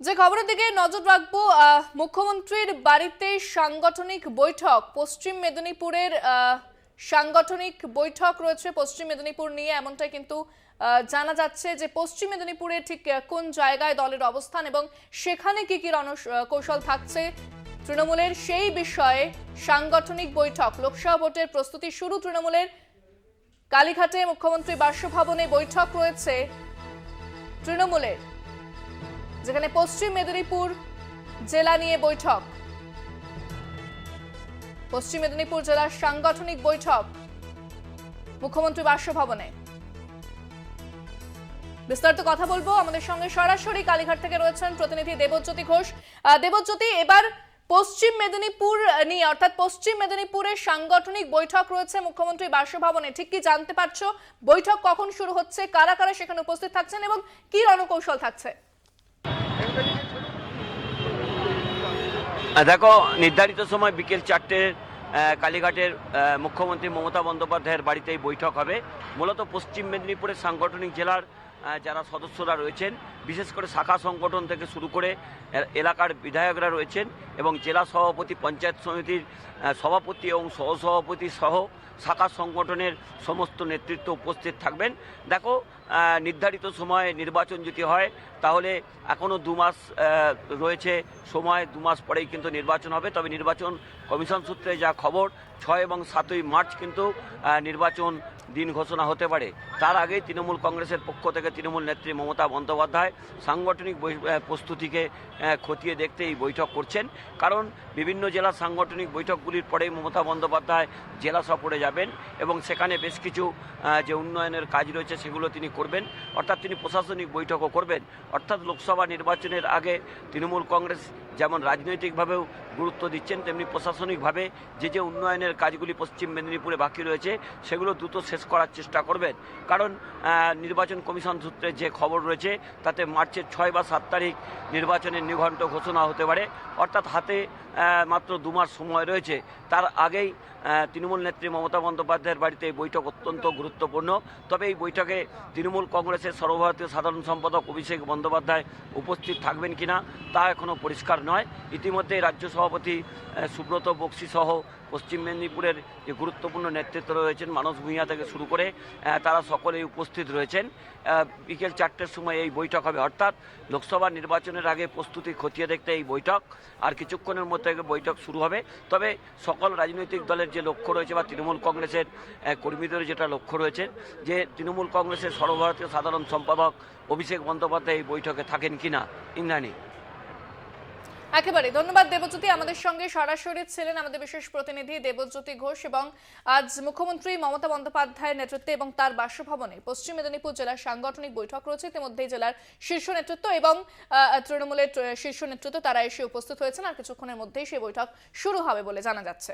যে খবরের দিকে নজর রাখবো, মুখ্যমন্ত্রীর বাড়িতে সাংগঠনিক বৈঠক। পশ্চিম মেদিনীপুরের সাংগঠনিক বৈঠক রয়েছে পশ্চিম মেদিনীপুর নিয়ে, এমনটাই কিন্তু জানা যাচ্ছে যে পশ্চিম মেদিনীপুরে ঠিক কোন জায়গায় দলের অবস্থান এবং সেখানে কি কি কৌশল থাকছে তৃণমূলের, সেই বিষয়ে সাংগঠনিক বৈঠক। লোকসভা ভোটের প্রস্তুতি শুরু তৃণমূলের। কালীঘাটে মুখ্যমন্ত্রী বাসভবনে বৈঠক রয়েছে তৃণমূলের, যেখানে পশ্চিম মেদিনীপুর জেলা নিয়ে বৈঠক। পশ্চিম মেদিনীপুর জেলার সাংগঠনিক বৈঠক মুখ্যমন্ত্রী বাসভবনে। বিস্তারিত কথা বলবো, আমাদের সঙ্গে সরাসরি কালীঘাট থেকে রয়েছেন প্রতিনিধি দেবজ্যোতি ঘোষ। দেবজ্যোতি, এবার পশ্চিম মেদিনীপুর নিয়ে অর্থাৎ পশ্চিম মেদিনীপুরের সাংগঠনিক বৈঠক রয়েছে মুখ্যমন্ত্রী বাসভবনে, ঠিক কি জানতে পারছো? বৈঠক কখন শুরু হচ্ছে, কারা কারা সেখানে উপস্থিত থাকছেন এবং কি রণকৌশল থাকছে? দেখো, নির্ধারিত সময় বিকেল 4টে কালীঘাটের মুখ্যমন্ত্রী মমতা বন্দ্যোপাধ্যায়ের বাড়িতে এই বৈঠক হবে। মূলত পশ্চিম মেদিনীপুরের সাংগঠনিক জেলার যারা সদস্যরা রয়েছেন, বিশেষ করে শাখা সংগঠন থেকে শুরু করে এলাকার বিধায়করা রয়েছেন এবং জেলা সভাপতি, পঞ্চায়েত সমিতির সভাপতি এবং সহসভাপতি সহ শাখা সংগঠনের সমস্ত নেতৃত্ব উপস্থিত থাকবেন। দেখো, নির্ধারিত সময়ে নির্বাচন যদি হয় তাহলে এখনও 2 মাস রয়েছে সময়, 2 মাস পরেই কিন্তু নির্বাচন হবে। তবে নির্বাচন কমিশন সূত্রে যা খবর, 6 এবং 7ই মার্চ কিন্তু নির্বাচন দিন ঘোষণা হতে পারে। তার আগেই তৃণমূল কংগ্রেসের পক্ষ থেকে তৃণমূল নেত্রী মমতা বন্দ্যোপাধ্যায় সাংগঠনিক প্রস্তুতিকে খতিয়ে দেখতে এই বৈঠক করছেন। কারণ বিভিন্ন জেলার সাংগঠনিক বৈঠকগুলির পরেই মমতা বন্দ্যোপাধ্যায় জেলা সফরে যাবেন এবং সেখানে বেশ কিছু যে উন্নয়নের কাজ রয়েছে সেগুলো তিনি করবেন, অর্থাৎ তিনি প্রশাসনিক বৈঠকও করবেন। অর্থাৎ লোকসভা নির্বাচনের আগে তৃণমূল কংগ্রেস যেমন রাজনৈতিকভাবেও গুরুত্ব দিচ্ছেন, তেমনি প্রশাসনিকভাবে যে উন্নয়নের কাজগুলি পশ্চিম মেদিনীপুরে বাকি রয়েছে সেগুলো দ্রুত শেষ করার চেষ্টা করবেন। কারণ নির্বাচন কমিশন সূত্রে যে খবর রয়েছে তাতে মার্চের 6 বা 7 তারিখ নির্বাচনের নির্ঘণ্ট ঘোষণা হতে পারে। অর্থাৎ হাতে মাত্র 2 মাস সময় রয়েছে। তার আগেই তৃণমূল নেত্রী মমতা বন্দ্যোপাধ্যায়ের বাড়িতে এই বৈঠক অত্যন্ত গুরুত্বপূর্ণ। তবে এই বৈঠকে তৃণমূল কংগ্রেসের সর্বভারতীয় সাধারণ সম্পাদক অভিষেক বন্দ্যোপাধ্যায় উপস্থিত থাকবেন কিনা তা এখনও পরিষ্কার নয়। ইতিমধ্যে রাজ্য সভাপতি সুব্রত বক্সি সহ পশ্চিম মেদিনীপুরের যে গুরুত্বপূর্ণ নেতৃত্ব রয়েছেন, মানস ভূঁইয়া থেকে শুরু করে তারা সকলেই উপস্থিত রয়েছেন। বিকেল 4টের সময় এই বৈঠক হবে। অর্থাৎ লোকসভা নির্বাচনের আগে প্রস্তুতি খতিয়ে দেখতে এই বৈঠক, আর কিছুক্ষণের মধ্যে বৈঠক শুরু হবে। তবে সকল রাজনৈতিক দলের যে লক্ষ্য রয়েছে বা তৃণমূল কংগ্রেসের কর্মীদের যেটা লক্ষ্য রয়েছে যে তৃণমূল কংগ্রেসের সর্বভারতীয় সাধারণ সম্পাদক অভিষেক বন্দ্যোপাধ্যায় এই বৈঠকে থাকেন কিনা। ইন্দ্রাণী। একেবারে ধন্যবাদ দেবজ্যোতি, আমাদের সঙ্গে সরাসরি ছিলেন আমাদের বিশেষ প্রতিনিধি দেবজ্যোতি ঘোষ। এবং আজ মুখ্যমন্ত্রী মমতা বন্দ্যোপাধ্যায়ের নেতৃত্বে এবং তার বাসভবনে পশ্চিম মেদিনীপুর জেলার সাংগঠনিক বৈঠক রয়েছে। ইতিমধ্যেই জেলার শীর্ষ নেতৃত্ব এবং তৃণমূলের শীর্ষ নেতৃত্ব তারা এসে উপস্থিত হয়েছেন, আর কিছুক্ষণের মধ্যেই সেই বৈঠক শুরু হবে বলে জানা যাচ্ছে।